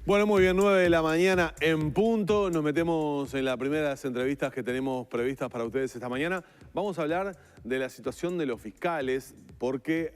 Bueno, muy bien, 9 de la mañana en punto. Nos metemos en las primeras entrevistas que tenemos previstas para ustedes esta mañana. Vamos a hablar de la situación de los fiscales, porque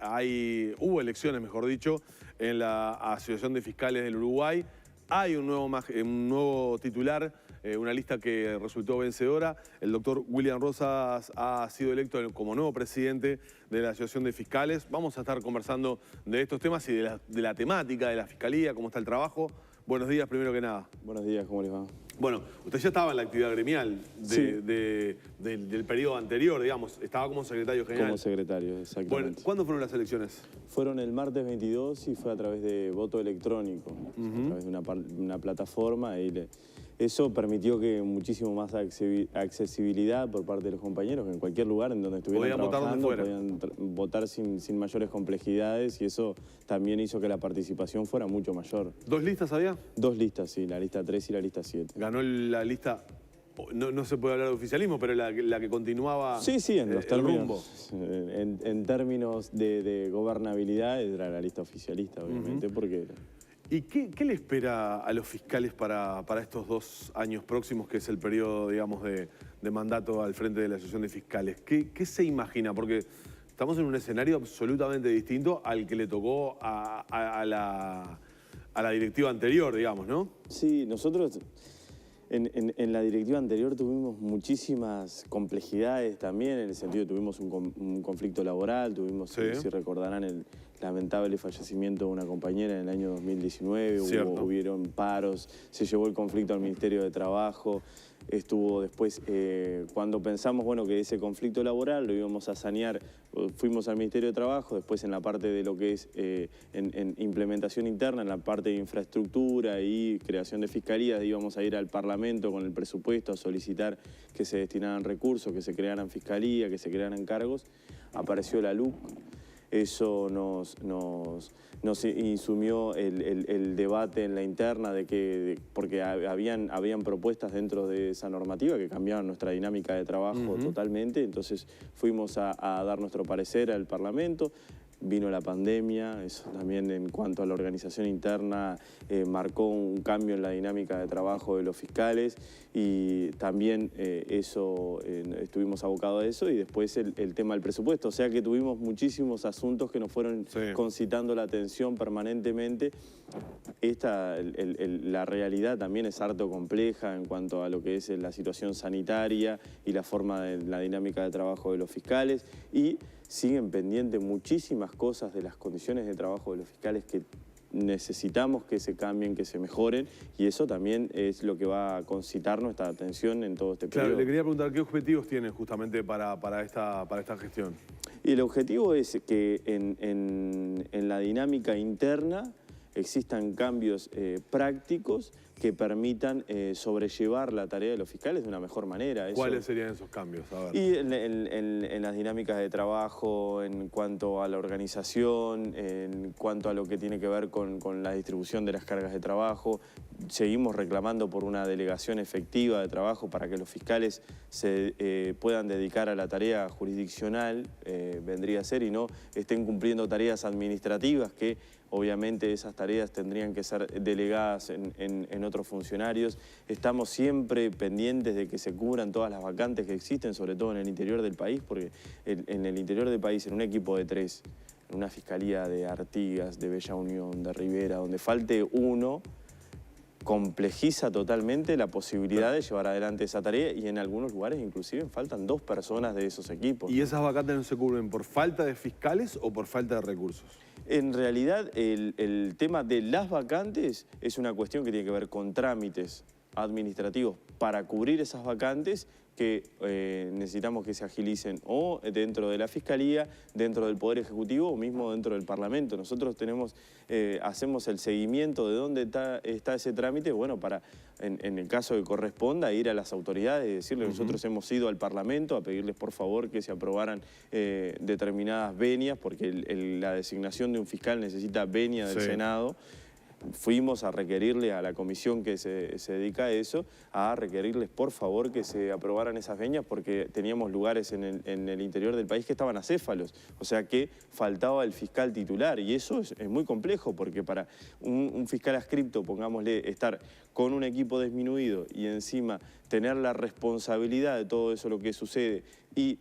hubo elecciones, mejor dicho, en la Asociación de Fiscales del Uruguay. Hay un nuevo titular, una lista que resultó vencedora. El doctor William Rosas ha sido electo como nuevo presidente de la Asociación de Fiscales. Vamos a estar conversando de estos temas y de la temática de la Fiscalía, cómo está el trabajo. Buenos días, primero que nada. Buenos días, ¿cómo les va? Bueno, usted ya estaba en la actividad gremial del periodo anterior, digamos. Estaba como secretario general. Como secretario, exactamente. Bueno, ¿cuándo fueron las elecciones? Fueron el martes 22 y fue a través de voto electrónico, a través de una plataforma. Eso permitió que muchísimo más accesibilidad por parte de los compañeros, que en cualquier lugar en donde estuvieran trabajando podían votar sin mayores complejidades, y eso también hizo que la participación fuera mucho mayor. ¿Dos listas había? Dos listas, sí, la lista 3 y la lista 7. Ganó la lista, no se puede hablar de oficialismo, pero la que continuaba en los términos, en términos de gobernabilidad era la lista oficialista, obviamente, porque... ¿Y qué le espera a los fiscales para estos 2 años próximos, que es el periodo, digamos, de mandato al frente de la Asociación de Fiscales? ¿Qué se imagina? Porque estamos en un escenario absolutamente distinto al que le tocó a la directiva anterior, digamos, ¿no? Sí, nosotros en la directiva anterior tuvimos muchísimas complejidades también, en el sentido de que tuvimos un conflicto laboral, tuvimos, si recordarán, el lamentable fallecimiento de una compañera en el año 2019, hubieron paros, se llevó el conflicto al Ministerio de Trabajo, estuvo después, cuando pensamos que ese conflicto laboral lo íbamos a sanear, fuimos al Ministerio de Trabajo, después en la parte de lo que es en implementación interna, en la parte de infraestructura y creación de fiscalías, íbamos a ir al Parlamento con el presupuesto a solicitar que se destinaran recursos, que se crearan fiscalía, que se crearan cargos. Apareció la LUC. Eso nos insumió el debate en la interna porque habían propuestas dentro de esa normativa que cambiaban nuestra dinámica de trabajo totalmente. Entonces fuimos a dar nuestro parecer al Parlamento. Vino la pandemia, eso también en cuanto a la organización interna marcó un cambio en la dinámica de trabajo de los fiscales, y también estuvimos abocados a eso, y después el tema del presupuesto. O sea que tuvimos muchísimos asuntos que nos fueron concitando la atención permanentemente. La realidad también es harto compleja en cuanto a lo que es la situación sanitaria y la forma de la dinámica de trabajo de los fiscales, y siguen pendientes muchísimas cosas de las condiciones de trabajo de los fiscales que necesitamos que se cambien, que se mejoren, y eso también es lo que va a concitar nuestra atención en todo este periodo. Claro, le quería preguntar, ¿qué objetivos tienen justamente para esta gestión? Y el objetivo es que en la dinámica interna existan cambios prácticos que permitan sobrellevar la tarea de los fiscales de una mejor manera. ¿Cuáles serían esos cambios? A ver. Y en las dinámicas de trabajo, en cuanto a la organización, en cuanto a lo que tiene que ver con la distribución de las cargas de trabajo. Seguimos reclamando por una delegación efectiva de trabajo para que los fiscales se puedan dedicar a la tarea jurisdiccional, vendría a ser, y no estén cumpliendo tareas administrativas que obviamente esas tareas tendrían que ser delegadas en otros funcionarios. Estamos siempre pendientes de que se cubran todas las vacantes que existen, sobre todo en el interior del país, porque en el interior del país, en un equipo de 3, en una fiscalía de Artigas, de Bella Unión, de Rivera, donde falte uno, complejiza totalmente la posibilidad de llevar adelante esa tarea, y en algunos lugares inclusive faltan 2 personas de esos equipos. ¿Y esas vacantes no se cubren por falta de fiscales o por falta de recursos? En realidad, el tema de las vacantes es una cuestión que tiene que ver con trámites administrativos para cubrir esas vacantes que necesitamos que se agilicen o dentro de la Fiscalía, dentro del Poder Ejecutivo o mismo dentro del Parlamento. Nosotros hacemos el seguimiento de dónde está ese trámite, para, en el caso que corresponda, ir a las autoridades y decirles, nosotros hemos ido al Parlamento a pedirles por favor que se aprobaran determinadas venias, porque la designación de un fiscal necesita venia del Senado. fuimos a requerirle a la comisión que se dedica a eso, a requerirles por favor que se aprobaran esas veñas porque teníamos lugares en el interior del país que estaban acéfalos, o sea que faltaba el fiscal titular y eso es muy complejo porque para un fiscal adscripto, pongámosle, estar con un equipo disminuido y encima tener la responsabilidad de todo eso lo que sucede y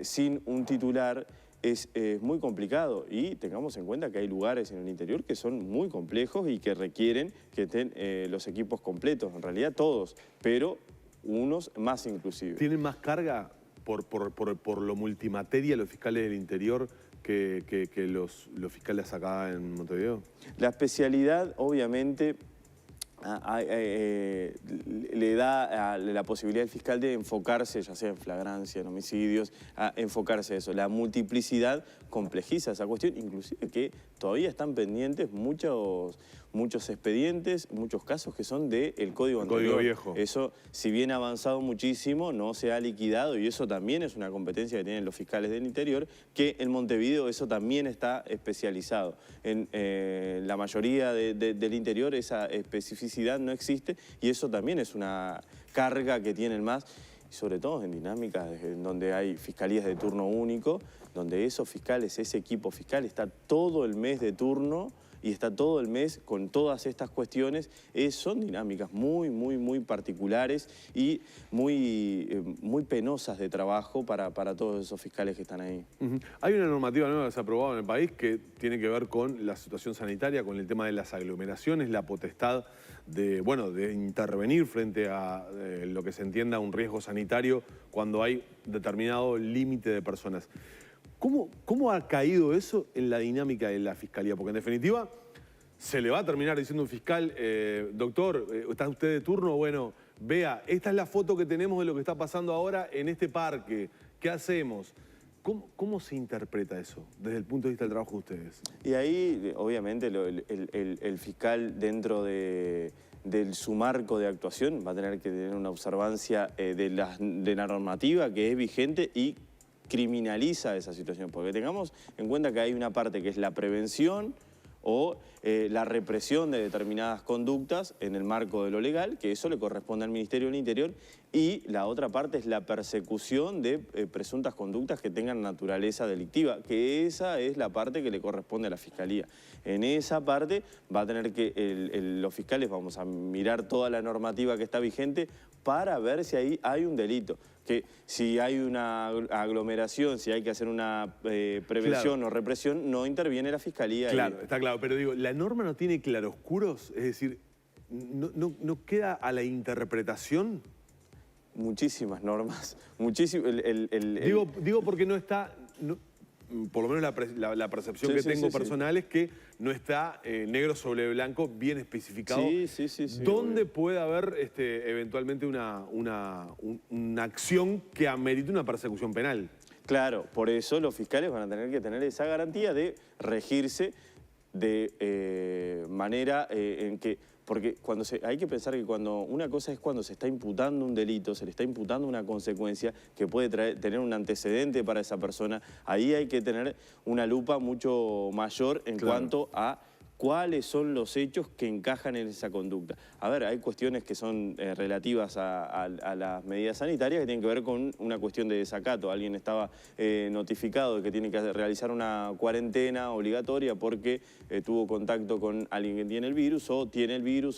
sin un titular es muy complicado y tengamos en cuenta que hay lugares en el interior que son muy complejos y que requieren que estén los equipos completos, en realidad todos, pero unos más inclusive. ¿Tienen más carga por lo multimateria los fiscales del interior que los fiscales acá en Montevideo? La especialidad, obviamente, le da la posibilidad al fiscal de enfocarse, ya sea en flagrancia, en homicidios, a enfocarse a eso. La multiplicidad complejiza esa cuestión, inclusive que todavía están pendientes muchos expedientes, muchos casos que son del Código anterior. Código viejo. Eso, si bien ha avanzado muchísimo, no se ha liquidado y eso también es una competencia que tienen los fiscales del interior, que en Montevideo eso también está especializado. En la mayoría del interior esa especificidad no existe y eso también es una carga que tienen más, y sobre todo en dinámicas en donde hay fiscalías de turno único, donde esos fiscales, ese equipo fiscal está todo el mes de turno y está todo el mes con todas estas cuestiones, son dinámicas muy particulares y muy penosas de trabajo para todos esos fiscales que están ahí. Hay una normativa nueva que se ha aprobado en el país que tiene que ver con la situación sanitaria, con el tema de las aglomeraciones, la potestad de intervenir frente a lo que se entienda un riesgo sanitario cuando hay determinado límite de personas. ¿Cómo ha caído eso en la dinámica de la Fiscalía? Porque en definitiva se le va a terminar diciendo un fiscal, doctor, ¿está usted de turno? Bueno, vea, esta es la foto que tenemos de lo que está pasando ahora en este parque. ¿Qué hacemos? ¿Cómo se interpreta eso desde el punto de vista del trabajo de ustedes? Y ahí, obviamente, el fiscal dentro de su marco de actuación va a tener que tener una observancia de la normativa que es vigente y criminaliza esa situación, porque tengamos en cuenta que hay una parte que es la prevención o la represión de determinadas conductas en el marco de lo legal, que eso le corresponde al Ministerio del Interior, y la otra parte es la persecución de presuntas conductas que tengan naturaleza delictiva, que esa es la parte que le corresponde a la Fiscalía. En esa parte va a tener que los fiscales vamos a mirar toda la normativa que está vigente para ver si ahí hay un delito. Que si hay una aglomeración, si hay que hacer una prevención o represión, no interviene la Fiscalía. Claro, está claro, pero digo, ¿la norma no tiene claroscuros? Es decir, ¿no queda a la interpretación? Muchísimas normas, Digo porque no está... por lo menos la percepción que tengo personal es que no está negro sobre blanco bien especificado. ¿Dónde puede haber eventualmente una acción que amerite una persecución penal? Claro, por eso los fiscales van a tener que tener esa garantía de regirse de manera en que... Porque hay que pensar que una cosa es cuando se está imputando un delito, se le está imputando una consecuencia que puede tener un antecedente para esa persona, ahí hay que tener una lupa mucho mayor en cuanto a cuáles son los hechos que encajan en esa conducta. A ver, hay cuestiones que son relativas a las medidas sanitarias que tienen que ver con una cuestión de desacato. Alguien estaba notificado de que tiene que realizar una cuarentena obligatoria porque tuvo contacto con alguien que tiene el virus o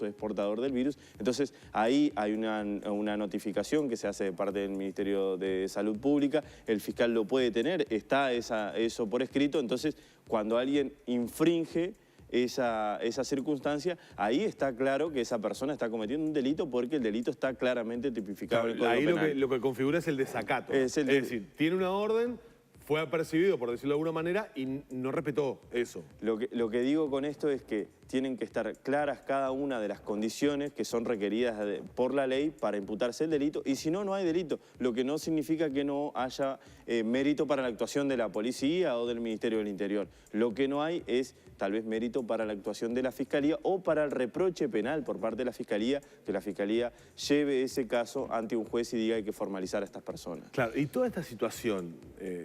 es portador del virus. Entonces, ahí hay una notificación que se hace de parte del Ministerio de Salud Pública. El fiscal lo puede tener, está eso por escrito. Entonces, cuando alguien infringe esa circunstancia, ahí está claro que esa persona está cometiendo un delito porque el delito está claramente tipificado en el Código Penal. Ahí lo que configura es el desacato. Es decir, tiene una orden, fue apercibido, por decirlo de alguna manera, y no respetó eso. Lo que digo con esto es que tienen que estar claras cada una de las condiciones que son requeridas por la ley para imputarse el delito, y si no, no hay delito, lo que no significa que no haya mérito para la actuación de la policía o del Ministerio del Interior. Lo que no hay es tal vez mérito para la actuación de la Fiscalía o para el reproche penal por parte de la Fiscalía, que la Fiscalía lleve ese caso ante un juez y diga que hay que formalizar a estas personas. Claro, y toda esta situación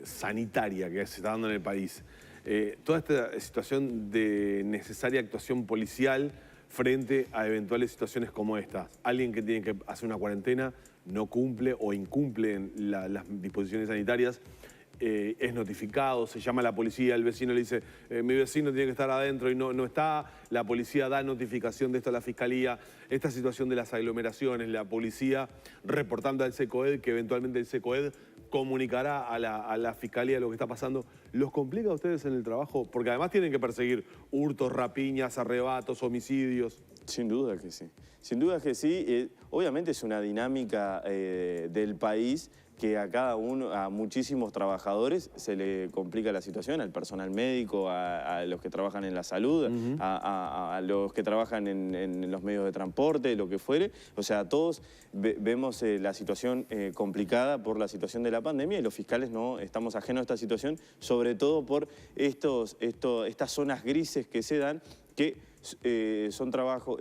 sanitaria que se está dando en el país, toda esta situación de necesaria actuación policial frente a eventuales situaciones como esta. Alguien que tiene que hacer una cuarentena no cumple o incumple las disposiciones sanitarias, es notificado, se llama a la policía, el vecino le dice, mi vecino tiene que estar adentro y no está, la policía da notificación de esto a la fiscalía, esta situación de las aglomeraciones, la policía reportando al SECOED, que eventualmente el SECOED comunicará a la fiscalía lo que está pasando. ¿Los complica a ustedes en el trabajo? Porque además tienen que perseguir hurtos, rapiñas, arrebatos, homicidios. Sin duda que sí. Sin duda que sí. Obviamente es una dinámica del país que a muchísimos trabajadores se le complica la situación, al personal médico, a los que trabajan en la salud, a los que trabajan en los medios de transporte, lo que fuere. O sea, todos vemos la situación complicada por la situación de la pandemia y los fiscales no estamos ajenos a esta situación, sobre todo por estas zonas grises que se dan, que es trabajo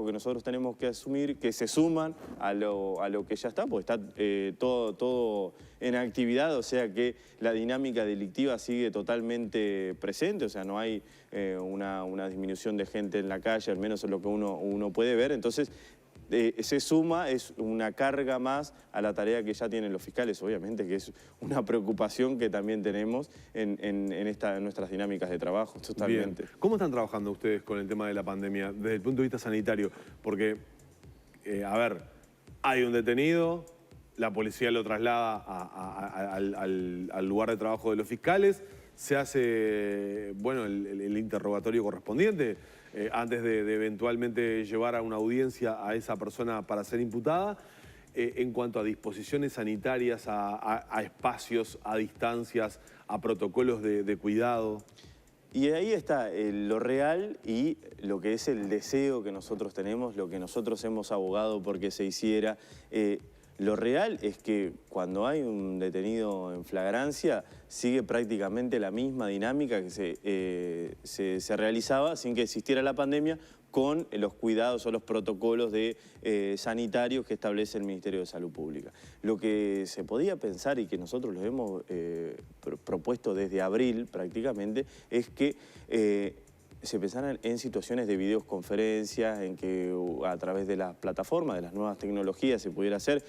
que nosotros tenemos que asumir, que se suman a lo que ya está, porque está todo en actividad, o sea que la dinámica delictiva sigue totalmente presente, o sea, no hay una disminución de gente en la calle, al menos es lo que uno puede ver. Entonces, se suma, es una carga más a la tarea que ya tienen los fiscales, obviamente, que es una preocupación que también tenemos en nuestras dinámicas de trabajo, totalmente. Bien. ¿Cómo están trabajando ustedes con el tema de la pandemia desde el punto de vista sanitario? Porque, a ver, hay un detenido, la policía lo traslada al lugar de trabajo de los fiscales, se hace, bueno, el interrogatorio correspondiente antes de eventualmente llevar a una audiencia a esa persona para ser imputada. En cuanto a disposiciones sanitarias, a espacios, a distancias, a protocolos de cuidado. Y ahí está lo real y lo que es el deseo que nosotros tenemos, lo que nosotros hemos abogado porque se hiciera. Lo real es que cuando hay un detenido en flagrancia sigue prácticamente la misma dinámica que se realizaba sin que existiera la pandemia, con los cuidados o los protocolos sanitarios que establece el Ministerio de Salud Pública. Lo que se podía pensar y que nosotros lo hemos propuesto desde abril prácticamente es que se pensaran en situaciones de videoconferencias, en que a través de las plataformas, de las nuevas tecnologías se pudiera hacer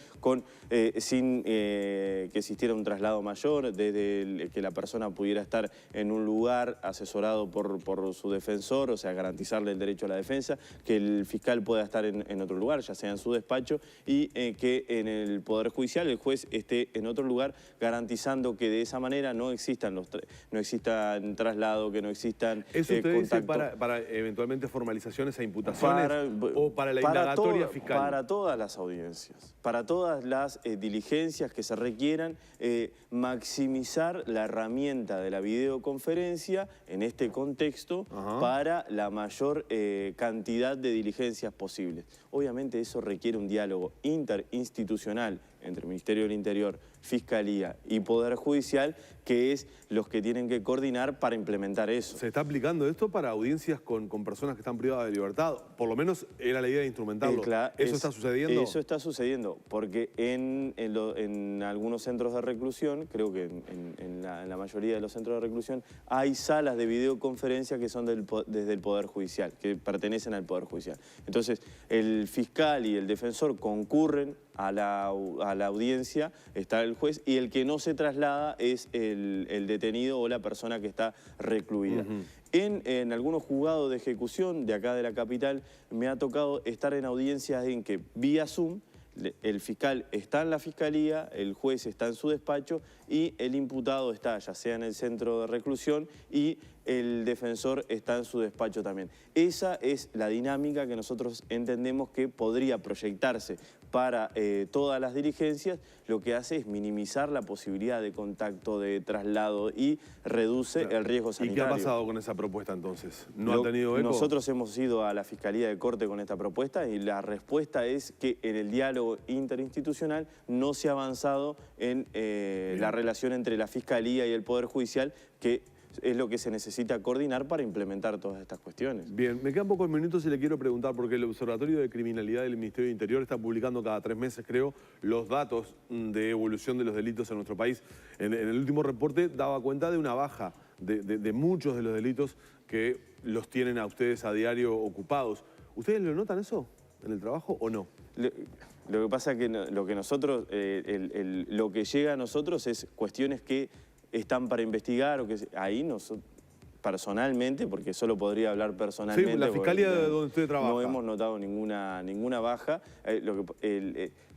sin que existiera un traslado mayor, desde que la persona pudiera estar en un lugar asesorado por su defensor, o sea, garantizarle el derecho a la defensa, que el fiscal pueda estar en otro lugar, ya sea en su despacho, y que en el Poder Judicial el juez esté en otro lugar, garantizando que de esa manera no existan traslado, que no existan contactos. Para eventualmente formalizaciones e imputaciones o para la indagatoria fiscal. Para todas las audiencias, para todas las diligencias que se requieran, maximizar la herramienta de la videoconferencia en este contexto para la mayor cantidad de diligencias posibles. Obviamente eso requiere un diálogo interinstitucional entre el Ministerio del Interior, Fiscalía y Poder Judicial, que es los que tienen que coordinar para implementar eso. ¿Se está aplicando esto para audiencias con personas que están privadas de libertad? Por lo menos era la idea de instrumentarlo. ¿Eso está sucediendo? Eso está sucediendo, porque en algunos centros de reclusión, creo que en la mayoría de los centros de reclusión, hay salas de videoconferencia que son desde el Poder Judicial, que pertenecen al Poder Judicial. Entonces, el fiscal y el defensor concurren a la audiencia, está el juez, y el que no se traslada es el detenido o la persona que está recluida. En algunos juzgados de ejecución de acá de la capital me ha tocado estar en audiencias en que vía Zoom el fiscal está en la fiscalía, el juez está en su despacho y el imputado está ya sea en el centro de reclusión y el defensor está en su despacho también. Esa es la dinámica que nosotros entendemos que podría proyectarse para todas las diligencias. Lo que hace es minimizar la posibilidad de contacto, de traslado y reduce el riesgo sanitario. ¿Y qué ha pasado con esa propuesta entonces? ¿No ha tenido eco? Nosotros hemos ido a la Fiscalía de Corte con esta propuesta y la respuesta es que en el diálogo interinstitucional no se ha avanzado en la relación entre la Fiscalía y el Poder Judicial, que es lo que se necesita coordinar para implementar todas estas cuestiones. Bien, me quedan pocos minutos y le quiero preguntar, porque el Observatorio de Criminalidad del Ministerio del Interior está publicando cada 3 meses, creo, los datos de evolución de los delitos en nuestro país. En el último reporte daba cuenta de una baja de muchos de los delitos que los tienen a ustedes a diario ocupados. ¿Ustedes lo notan eso en el trabajo o no? Lo que pasa es que lo que nosotros, lo que llega a nosotros es cuestiones que están para investigar o que ahí nosotros personalmente, porque solo podría hablar personalmente. Sí, la fiscalía de donde usted trabaja. No hemos notado ninguna baja.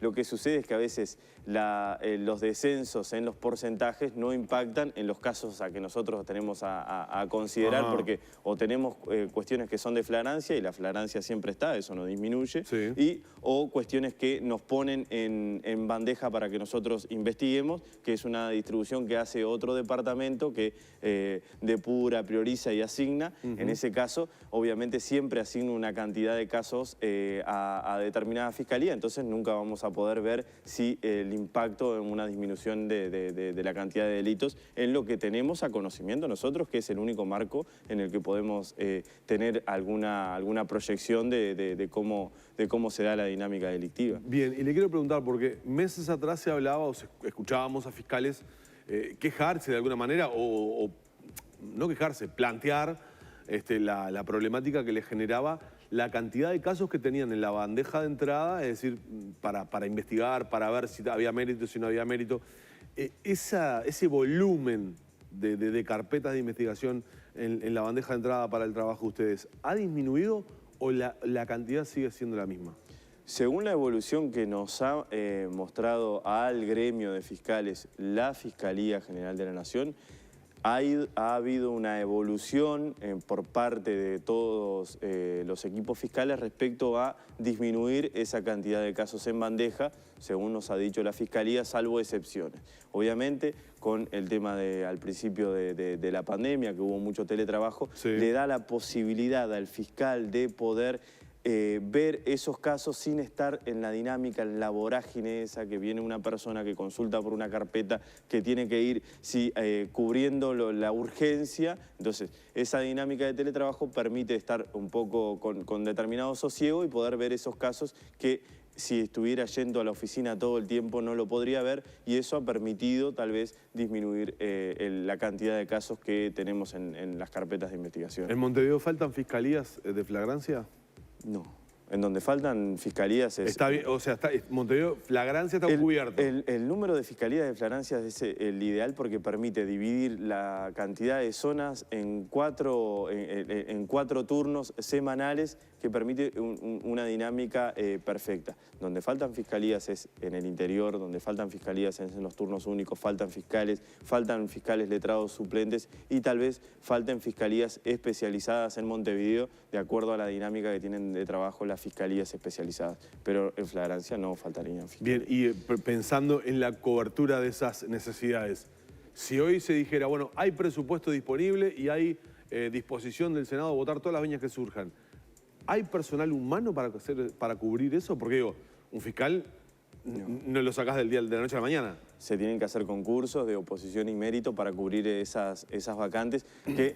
Lo que sucede es que a veces los descensos en los porcentajes no impactan en los casos a que nosotros tenemos a considerar, porque o tenemos cuestiones que son de flagrancia y la flagrancia siempre está, eso no disminuye, o cuestiones que nos ponen en bandeja para que nosotros investiguemos, que es una distribución que hace otro departamento que depura, prioriza y asigna. En ese caso, obviamente siempre asigna una cantidad de casos a determinada fiscalía, entonces nunca vamos a poder ver si el impacto en una disminución de la cantidad de delitos en lo que tenemos a conocimiento nosotros, que es el único marco en el que podemos tener alguna proyección de cómo se da la dinámica delictiva. Bien, y le quiero preguntar, porque meses atrás se hablaba o escuchábamos a fiscales quejarse de alguna manera o no quejarse, plantear la problemática que les generaba la cantidad de casos que tenían en la bandeja de entrada, es decir, para investigar, para ver si había mérito, si no había mérito. Ese volumen de carpetas de investigación en la bandeja de entrada para el trabajo de ustedes, ¿ha disminuido o la cantidad sigue siendo la misma? Según la evolución que nos ha mostrado al gremio de fiscales la Fiscalía General de la Nación, ha habido una evolución por parte de todos los equipos fiscales respecto a disminuir esa cantidad de casos en bandeja, según nos ha dicho la Fiscalía, salvo excepciones. Obviamente, con el tema al principio de la pandemia, que hubo mucho teletrabajo, le da la posibilidad al fiscal de poder ver esos casos sin estar en la dinámica, en la vorágine esa, que viene una persona que consulta por una carpeta, que tiene que ir cubriendo la urgencia. Entonces, esa dinámica de teletrabajo permite estar un poco con determinado sosiego y poder ver esos casos que si estuviera yendo a la oficina todo el tiempo no lo podría ver, y eso ha permitido tal vez disminuir la cantidad de casos que tenemos en las carpetas de investigación. ¿En Montevideo faltan fiscalías de flagrancia? No. En donde faltan fiscalías es... Está bien, o sea, Montevideo, flagrancia está cubierto. El número de fiscalías de flagrancia es el ideal porque permite dividir la cantidad de zonas en cuatro turnos semanales, que permite una dinámica perfecta. Donde faltan fiscalías es en el interior, donde faltan fiscalías es en los turnos únicos, faltan fiscales letrados suplentes y tal vez falten fiscalías especializadas en Montevideo de acuerdo a la dinámica que tienen de trabajo las fiscalías especializadas. Pero en flagrancia no faltarían fiscalías. Bien, y pensando en la cobertura de esas necesidades, si hoy se dijera, bueno, hay presupuesto disponible y hay disposición del Senado a votar todas las veñas que surjan, ¿hay personal humano para cubrir eso? Porque digo, un fiscal no lo sacás de la noche a la mañana. Se tienen que hacer concursos de oposición y mérito para cubrir esas vacantes, que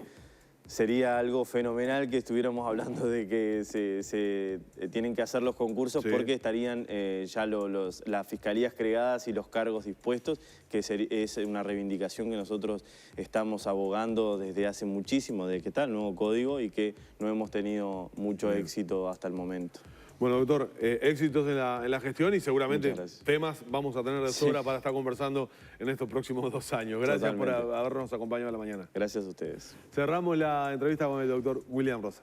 sería algo fenomenal que estuviéramos hablando de que se tienen que hacer los concursos, porque estarían ya las fiscalías creadas y los cargos dispuestos, que es una reivindicación que nosotros estamos abogando desde hace muchísimo, desde que está el nuevo código, y que no hemos tenido mucho éxito hasta el momento. Bueno, doctor, éxitos en la gestión y seguramente temas vamos a tener de sobra para estar conversando en estos próximos 2 años. Gracias por habernos acompañado a la mañana. Gracias a ustedes. Cerramos la entrevista con el doctor William Rosa.